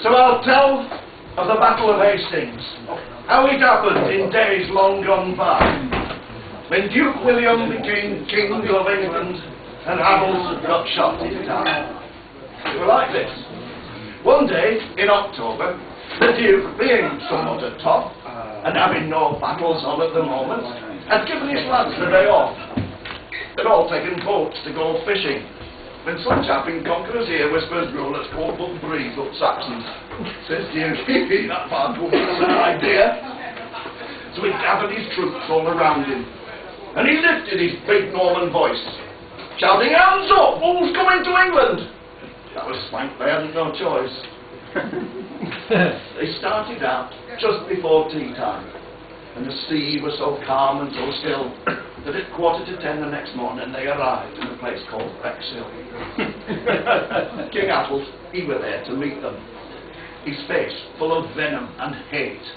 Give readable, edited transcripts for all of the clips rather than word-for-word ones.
So I'll tell of the Battle of Hastings, how it happened in days long gone by, when Duke William became King of England and Harold got shot in town. It was like this. One day in October, the Duke, being somewhat a top and having no battles on at the moment, had given his lads the day off. They'd all taken boats to go fishing, when some chap in Conqueror's ear whispers, "Rule, let's go but breathe up Saxons." Says Duke, "That bad woman's an idea." So he gathered his troops all around him, and he lifted his big Norman voice, shouting, "Hands up! Who's coming to England?" That was swank, they hadn't no choice. They started out just before tea time, and the sea was so calm and so still that at 10:15 the next morning they arrived in a place called Crick. King Harold, he was there to meet them, his face full of venom and hate.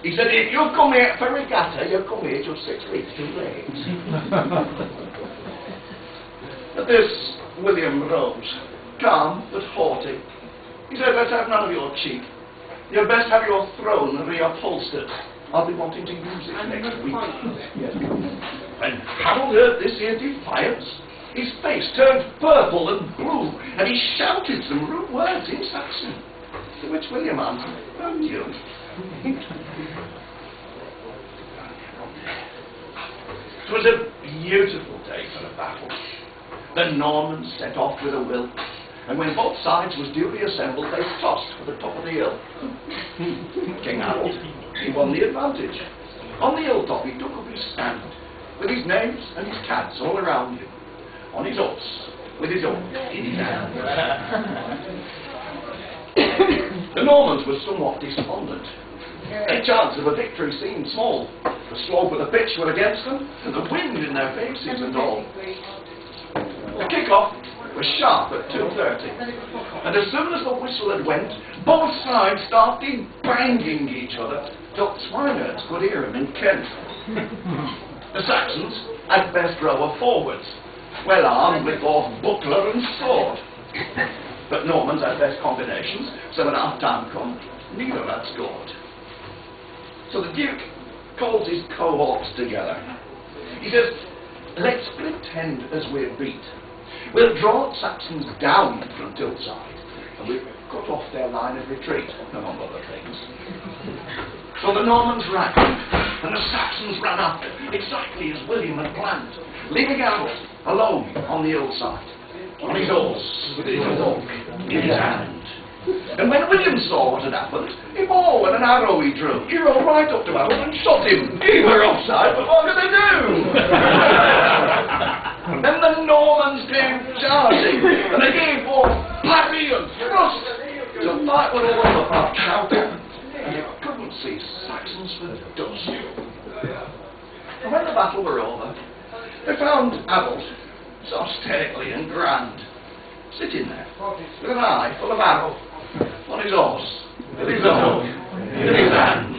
He said, "If you've come here for regatta, you've come here just 6 weeks too late." At this, William rose, calm but haughty. He said, "Let's have none of your cheek. You'd best have your throne reupholstered. I'll be wanting to use it next week." When Harold heard this here defiance, his face turned purple and blue, and he shouted some rude words in Saxon, to which William answered, "Oh, you." It was a beautiful day for a battle. The Normans set off with a will, and when both sides was duly assembled, they tossed for the top of the hill. King Harold, he won the advantage. On the hilltop he took up his stand, with his knaves and his cats all around him, on his horse, with his own in his hand. The Normans were somewhat despondent. Their chance of a victory seemed small. The slope of the pitch were against them, and the wind in their faces and all. The kick-off was sharp at 2:30, and as soon as the whistle had went, both sides started banging each other till swineherds could hear them in Kent. The Saxons had best rower forwards, well armed with both buckler and sword. But Normans had best combinations, so when half-time come, neither had scored. So the Duke calls his cohorts together. He says, "Let's pretend as we're beat. We'll draw Saxons down from Tiltside, and we'll cut off their line of retreat, among other things." So the Normans ran, and the Saxons ran after, exactly as William had planned, leaving Harold alone on the hillside, on his horse, with his hook in his hand. And when William saw what had happened, he bore and an arrow he drew. He rode right up to Harold and shot him. He were offside, but what could they do? Then the Normans came charging, and they gave forth parry and thrust. So the fight were all over half shouting, and you couldn't see Saxons for dust. And when the battle were over, they found Harold, so stately and grand, sitting there, with an eye full of arrow, on his horse, with his own in his hand.